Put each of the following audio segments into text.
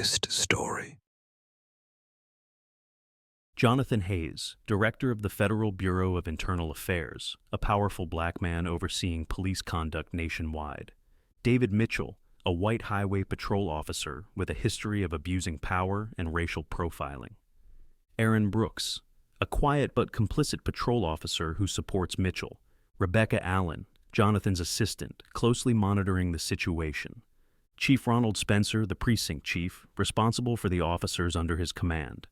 twist story. Jonathan Hayes, director of the Federal Bureau of Internal Affairs, a powerful black man overseeing police conduct nationwide. David Mitchell, a white highway patrol officer with a history of abusing power and racial profiling. Aaron Brooks, a quiet but complicit patrol officer who supports Mitchell. Rebecca Allen, Jonathan's assistant, closely monitoring the situation. Chief Ronald Spencer, the precinct chief, responsible for the officers under his command.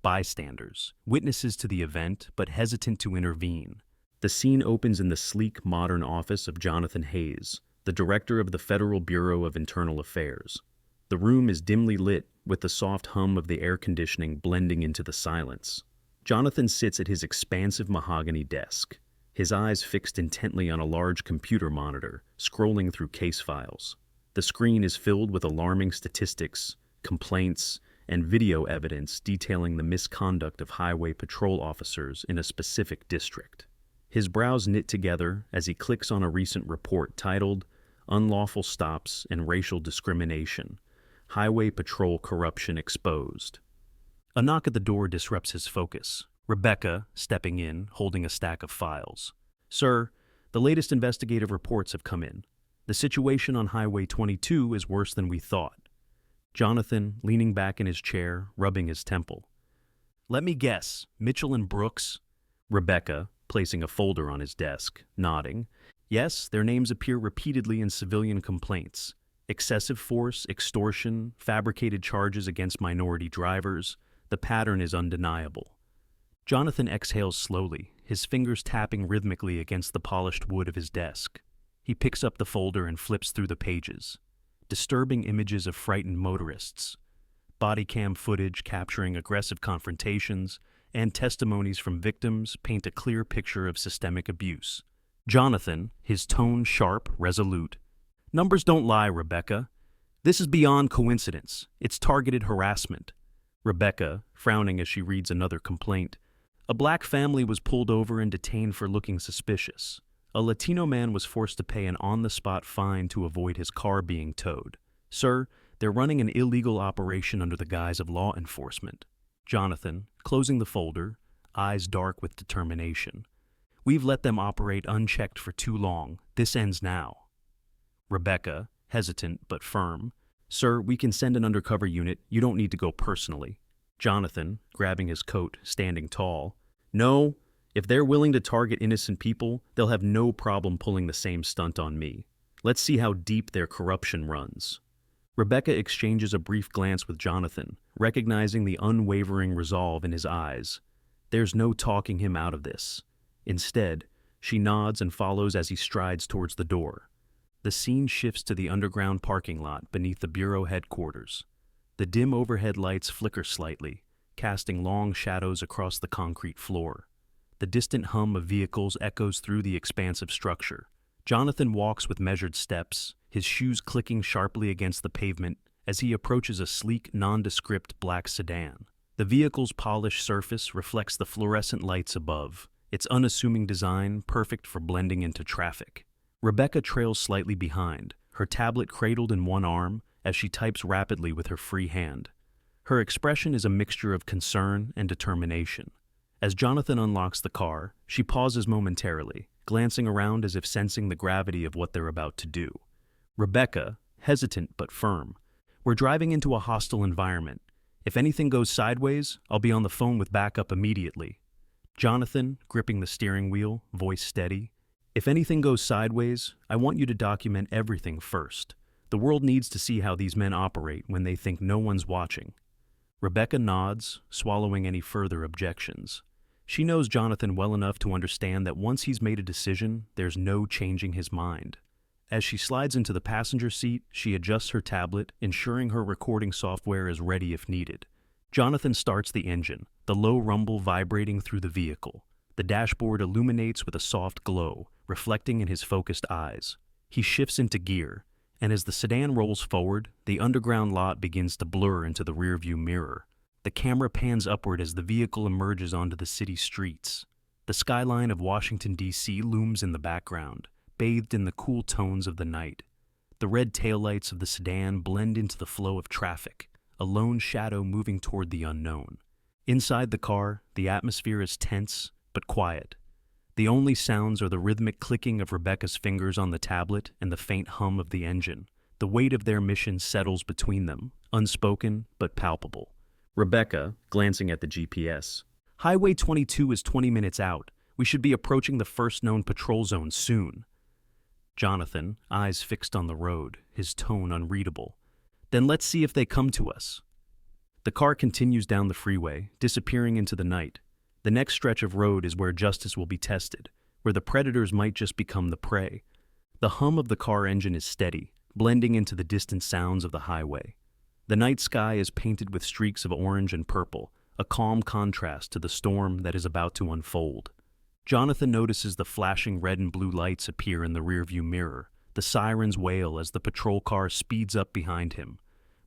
Bystanders, witnesses to the event but hesitant to intervene. The scene opens in the sleek, modern office of Jonathan Hayes, the director of the Federal Bureau of Internal Affairs. The room is dimly lit, with the soft hum of the air conditioning blending into the silence. Jonathan sits at his expansive mahogany desk, his eyes fixed intently on a large computer monitor, scrolling through case files. The screen is filled with alarming statistics, complaints, and video evidence detailing the misconduct of highway patrol officers in a specific district. His brows knit together as he clicks on a recent report titled "Unlawful Stops and Racial Discrimination: Highway Patrol Corruption Exposed." A knock at the door disrupts his focus. Rebecca, stepping in, holding a stack of files. "Sir, the latest investigative reports have come in. The situation on Highway 22 is worse than we thought." Jonathan, leaning back in his chair, rubbing his temple. "Let me guess, Mitchell and Brooks?" Rebecca, placing a folder on his desk, nodding. "Yes, their names appear repeatedly in civilian complaints. Excessive force, extortion, fabricated charges against minority drivers. The pattern is undeniable." Jonathan exhales slowly, his fingers tapping rhythmically against the polished wood of his desk. He picks up the folder and flips through the pages. Disturbing images of frightened motorists, body cam footage capturing aggressive confrontations, and testimonies from victims paint a clear picture of systemic abuse. Jonathan, his tone sharp, resolute. "Numbers don't lie, Rebecca. This is beyond coincidence. It's targeted harassment." Rebecca, frowning as she reads another complaint. "A black family was pulled over and detained for looking suspicious. A Latino man was forced to pay an on-the-spot fine to avoid his car being towed. Sir, they're running an illegal operation under the guise of law enforcement." Jonathan, closing the folder, eyes dark with determination. "We've let them operate unchecked for too long. This ends now." Rebecca, hesitant but firm. "Sir, we can send an undercover unit. You don't need to go personally." Jonathan, grabbing his coat, standing tall. "No. If they're willing to target innocent people, they'll have no problem pulling the same stunt on me. Let's see how deep their corruption runs." Rebecca exchanges a brief glance with Jonathan, recognizing the unwavering resolve in his eyes. There's no talking him out of this. Instead, she nods and follows as he strides towards the door. The scene shifts to the underground parking lot beneath the Bureau headquarters. The dim overhead lights flicker slightly, casting long shadows across the concrete floor. The distant hum of vehicles echoes through the expansive structure. Jonathan walks with measured steps, his shoes clicking sharply against the pavement as he approaches a sleek, nondescript black sedan. The vehicle's polished surface reflects the fluorescent lights above, its unassuming design perfect for blending into traffic. Rebecca trails slightly behind, her tablet cradled in one arm as she types rapidly with her free hand. Her expression is a mixture of concern and determination. As Jonathan unlocks the car, she pauses momentarily, glancing around as if sensing the gravity of what they're about to do. Rebecca, hesitant but firm. "We're driving into a hostile environment. If anything goes sideways, I'll be on the phone with backup immediately." Jonathan, gripping the steering wheel, voice steady. "If anything goes sideways, I want you to document everything first. The world needs to see how these men operate when they think no one's watching." Rebecca nods, swallowing any further objections. She knows Jonathan well enough to understand that once he's made a decision, there's no changing his mind. As she slides into the passenger seat, she adjusts her tablet, ensuring her recording software is ready if needed. Jonathan starts the engine, the low rumble vibrating through the vehicle. The dashboard illuminates with a soft glow, reflecting in his focused eyes. He shifts into gear, and as the sedan rolls forward, the underground lot begins to blur into the rearview mirror. The camera pans upward as the vehicle emerges onto the city streets. The skyline of Washington, D.C. looms in the background, bathed in the cool tones of the night. The red taillights of the sedan blend into the flow of traffic, a lone shadow moving toward the unknown. Inside the car, the atmosphere is tense but quiet. The only sounds are the rhythmic clicking of Rebecca's fingers on the tablet and the faint hum of the engine. The weight of their mission settles between them, unspoken but palpable. Rebecca, glancing at the GPS. Highway 22 is 20 minutes out. We should be approaching the first known patrol zone soon. Jonathan, eyes fixed on the road, his tone unreadable. Then let's see if they come to us. The car continues down the freeway, disappearing into the night. The next stretch of road is where justice will be tested, where the predators might just become the prey. The hum of the car engine is steady, blending into the distant sounds of the highway. The night sky is painted with streaks of orange and purple, a calm contrast to the storm that is about to unfold. Jonathan notices the flashing red and blue lights appear in the rearview mirror. The sirens wail as the patrol car speeds up behind him.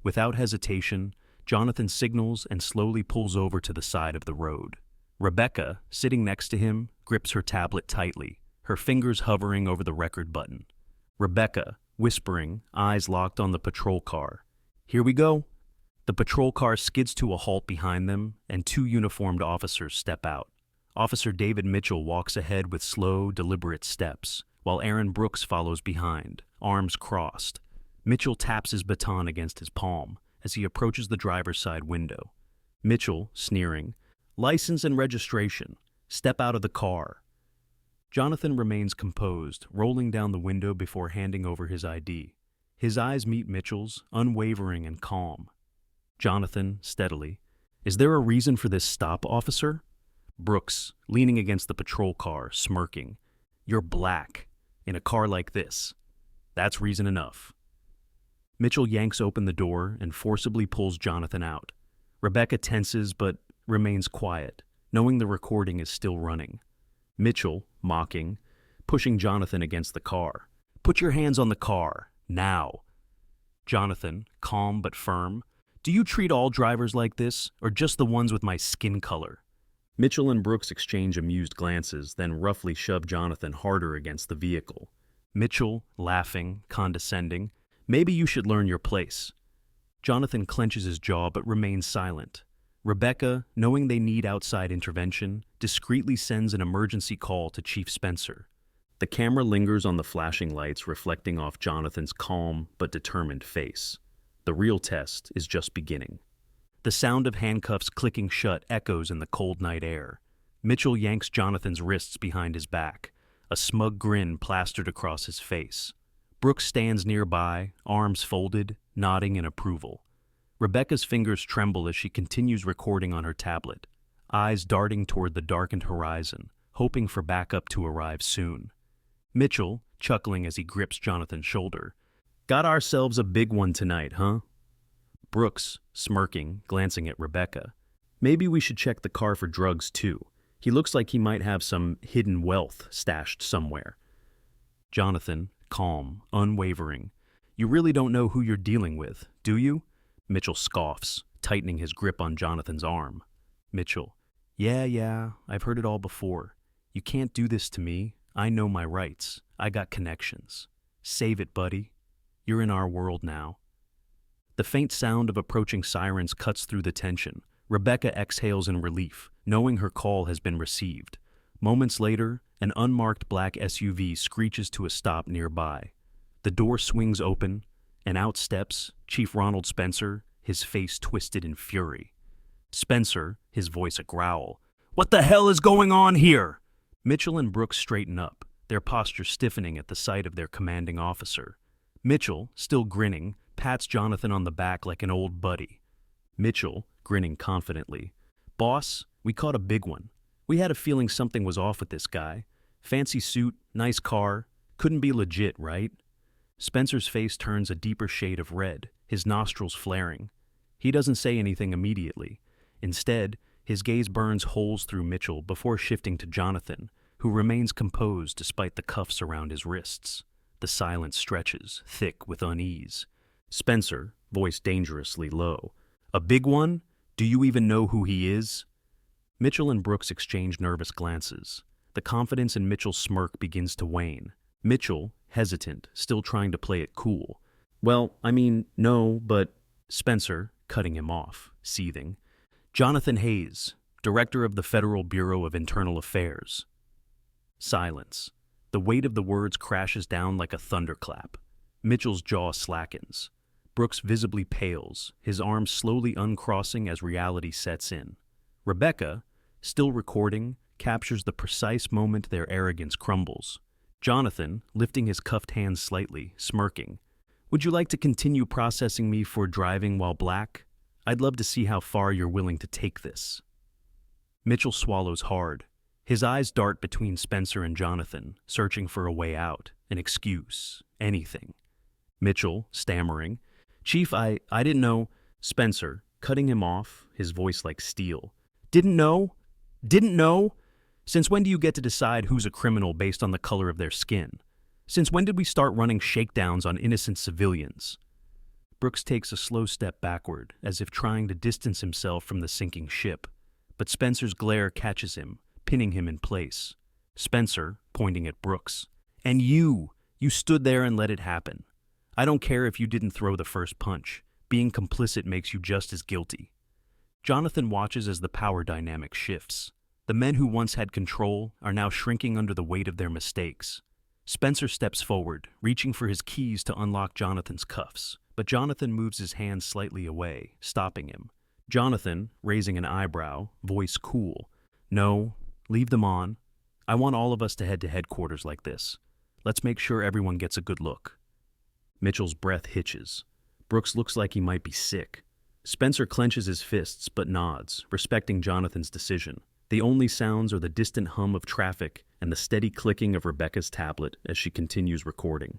Without hesitation, Jonathan signals and slowly pulls over to the side of the road. Rebecca, sitting next to him, grips her tablet tightly, her fingers hovering over the record button. Rebecca, whispering, eyes locked on the patrol car. Here we go. The patrol car skids to a halt behind them, and two uniformed officers step out. Officer David Mitchell walks ahead with slow, deliberate steps, while Aaron Brooks follows behind, arms crossed. Mitchell taps his baton against his palm as he approaches the driver's side window. Mitchell, sneering, "License and registration. Step out of the car." Jonathan remains composed, rolling down the window before handing over his ID. His eyes meet Mitchell's, unwavering and calm. Jonathan, steadily, "Is there a reason for this stop, officer?" Brooks, leaning against the patrol car, smirking. "You're black, in a car like this. That's reason enough." Mitchell yanks open the door and forcibly pulls Jonathan out. Rebecca tenses but remains quiet, knowing the recording is still running. Mitchell, mocking, pushing Jonathan against the car. "Put your hands on the car, now." Jonathan, calm but firm. "Do you treat all drivers like this, or just the ones with my skin color?" Mitchell and Brooks exchange amused glances, then roughly shove Jonathan harder against the vehicle. Mitchell, laughing, condescending, "Maybe you should learn your place." Jonathan clenches his jaw but remains silent. Rebecca, knowing they need outside intervention, discreetly sends an emergency call to Chief Spencer. The camera lingers on the flashing lights, reflecting off Jonathan's calm but determined face. The real test is just beginning. The sound of handcuffs clicking shut echoes in the cold night air. Mitchell yanks Jonathan's wrists behind his back, a smug grin plastered across his face. Brooks stands nearby, arms folded, nodding in approval. Rebecca's fingers tremble as she continues recording on her tablet, eyes darting toward the darkened horizon, hoping for backup to arrive soon. Mitchell, chuckling as he grips Jonathan's shoulder, "Got ourselves a big one tonight, huh?" Brooks, smirking, glancing at Rebecca. "Maybe we should check the car for drugs, too. He looks like he might have some hidden wealth stashed somewhere." Jonathan, calm, unwavering. "You really don't know who you're dealing with, do you?" Mitchell scoffs, tightening his grip on Jonathan's arm. Mitchell, Yeah, I've heard it all before. You can't do this to me. I know my rights. I got connections. Save it, buddy. You're in our world now." The faint sound of approaching sirens cuts through the tension. Rebecca exhales in relief, knowing her call has been received. Moments later, an unmarked black SUV screeches to a stop nearby. The door swings open, and out steps Chief Ronald Spencer, his face twisted in fury. Spencer, his voice a growl. "What the hell is going on here?" Mitchell and Brooks straighten up, their posture stiffening at the sight of their commanding officer. Mitchell, still grinning, pats Jonathan on the back like an old buddy. Mitchell, grinning confidently. "Boss, we caught a big one. We had a feeling something was off with this guy. Fancy suit, nice car. Couldn't be legit, right?" Spencer's face turns a deeper shade of red, his nostrils flaring. He doesn't say anything immediately. Instead, his gaze burns holes through Mitchell before shifting to Jonathan, who remains composed despite the cuffs around his wrists. The silence stretches, thick with unease. Spencer, voice dangerously low. "A big one? Do you even know who he is?" Mitchell and Brooks exchange nervous glances. The confidence in Mitchell's smirk begins to wane. Mitchell, hesitant, still trying to play it cool. "Well, I mean, no, but..." Spencer, cutting him off, seething. Jonathan Hayes, Director of the Federal Bureau of Internal Affairs. Silence. The weight of the words crashes down like a thunderclap. Mitchell's jaw slackens. Brooks visibly pales, his arms slowly uncrossing as reality sets in. Rebecca, still recording, captures the precise moment their arrogance crumbles. Jonathan, lifting his cuffed hands slightly, smirking. Would you like to continue processing me for driving while black? I'd love to see how far you're willing to take this. Mitchell swallows hard. His eyes dart between Spencer and Jonathan, searching for a way out, an excuse, anything. Mitchell, stammering, Chief, I didn't know. Spencer, cutting him off, his voice like steel. Didn't know? Didn't know? Since when do you get to decide who's a criminal based on the color of their skin? Since when did we start running shakedowns on innocent civilians? Brooks takes a slow step backward, as if trying to distance himself from the sinking ship. But Spencer's glare catches him, pinning him in place. Spencer, pointing at Brooks. And you stood there and let it happen. I don't care if you didn't throw the first punch. Being complicit makes you just as guilty. Jonathan watches as the power dynamic shifts. The men who once had control are now shrinking under the weight of their mistakes. Spencer steps forward, reaching for his keys to unlock Jonathan's cuffs, but Jonathan moves his hand slightly away, stopping him. Jonathan, raising an eyebrow, voice cool. No, leave them on. I want all of us to head to headquarters like this. Let's make sure everyone gets a good look. Mitchell's breath hitches. Brooks looks like he might be sick. Spencer clenches his fists but nods, respecting Jonathan's decision. The only sounds are the distant hum of traffic and the steady clicking of Rebecca's tablet as she continues recording.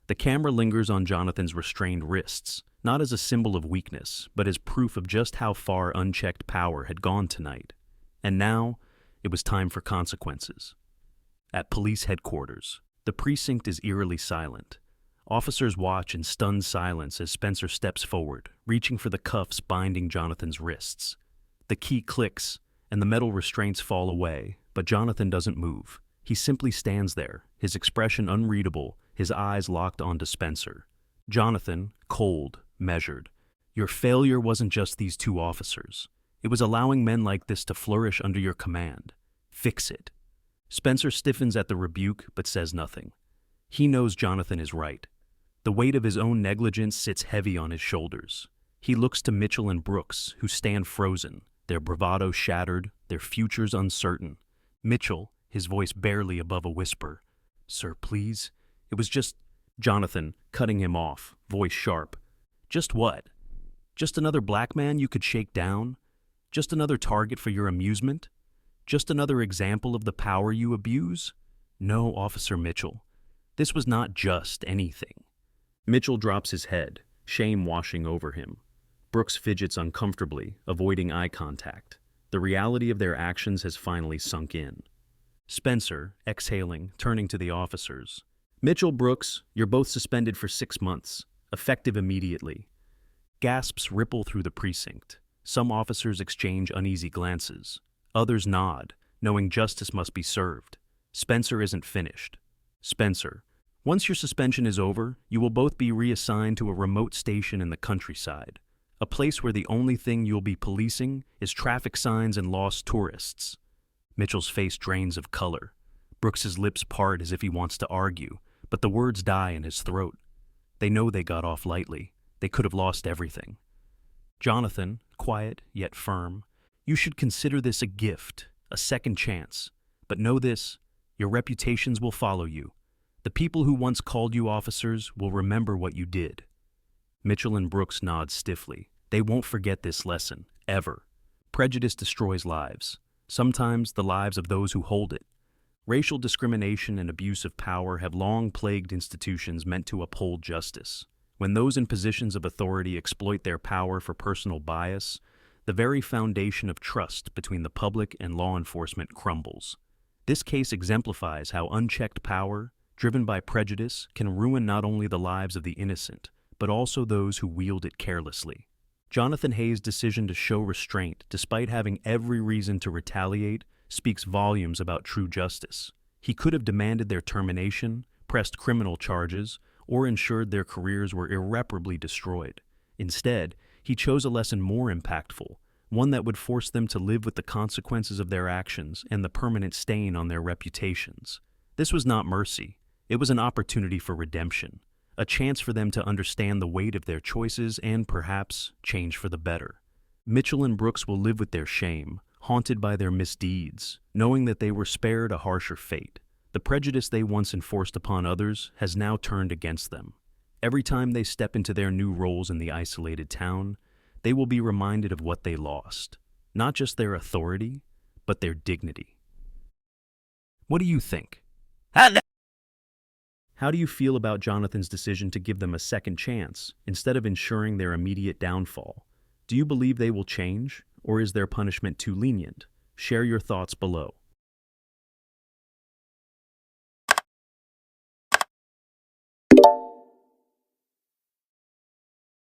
The camera lingers on Jonathan's restrained wrists, not as a symbol of weakness, but as proof of just how far unchecked power had gone tonight. And now, it was time for consequences. At police headquarters, the precinct is eerily silent. Officers watch in stunned silence as Spencer steps forward, reaching for the cuffs binding Jonathan's wrists. The key clicks, and the metal restraints fall away, but Jonathan doesn't move. He simply stands there, his expression unreadable, his eyes locked onto Spencer. Jonathan, cold, measured. Your failure wasn't just these two officers. It was allowing men like this to flourish under your command. Fix it. Spencer stiffens at the rebuke, but says nothing. He knows Jonathan is right. The weight of his own negligence sits heavy on his shoulders. He looks to Mitchell and Brooks, who stand frozen, their bravado shattered, their futures uncertain. Mitchell, his voice barely above a whisper. Sir, please? It was just... Jonathan, cutting him off, voice sharp. Just what? Just another black man you could shake down? Just another target for your amusement? Just another example of the power you abuse? No, Officer Mitchell. This was not just anything. Mitchell drops his head, shame washing over him. Brooks fidgets uncomfortably, avoiding eye contact. The reality of their actions has finally sunk in. Spencer, exhaling, turning to the officers. Mitchell, Brooks, you're both suspended for 6 months, effective immediately. Gasps ripple through the precinct. Some officers exchange uneasy glances. Others nod, knowing justice must be served. Spencer isn't finished. Spencer, once your suspension is over, you will both be reassigned to a remote station in the countryside, a place where the only thing you'll be policing is traffic signs and lost tourists. Mitchell's face drains of color. Brooks's lips part as if he wants to argue, but the words die in his throat. They know they got off lightly. They could have lost everything. Jonathan, quiet yet firm, you should consider this a gift, a second chance. But know this, your reputations will follow you. The people who once called you officers will remember what you did. Mitchell and Brooks nod stiffly. They won't forget this lesson, ever. Prejudice destroys lives, sometimes the lives of those who hold it. Racial discrimination and abuse of power have long plagued institutions meant to uphold justice. When those in positions of authority exploit their power for personal bias, the very foundation of trust between the public and law enforcement crumbles. This case exemplifies how unchecked power, driven by prejudice, can ruin not only the lives of the innocent, but also those who wield it carelessly. Jonathan Hayes' decision to show restraint, despite having every reason to retaliate, speaks volumes about true justice. He could have demanded their termination, pressed criminal charges, or ensured their careers were irreparably destroyed. Instead, He chose a lesson more impactful, one that would force them to live with the consequences of their actions and the permanent stain on their reputations. This was not mercy. It was an opportunity for redemption, a chance for them to understand the weight of their choices and, perhaps, change for the better. Mitchell and Brooks will live with their shame, haunted by their misdeeds, knowing that they were spared a harsher fate. The prejudice they once enforced upon others has now turned against them. Every time they step into their new roles in the isolated town, they will be reminded of what they lost. Not just their authority, but their dignity. What do you think? How do you feel about Jonathan's decision to give them a second chance, instead of ensuring their immediate downfall? Do you believe they will change, or is their punishment too lenient? Share your thoughts below.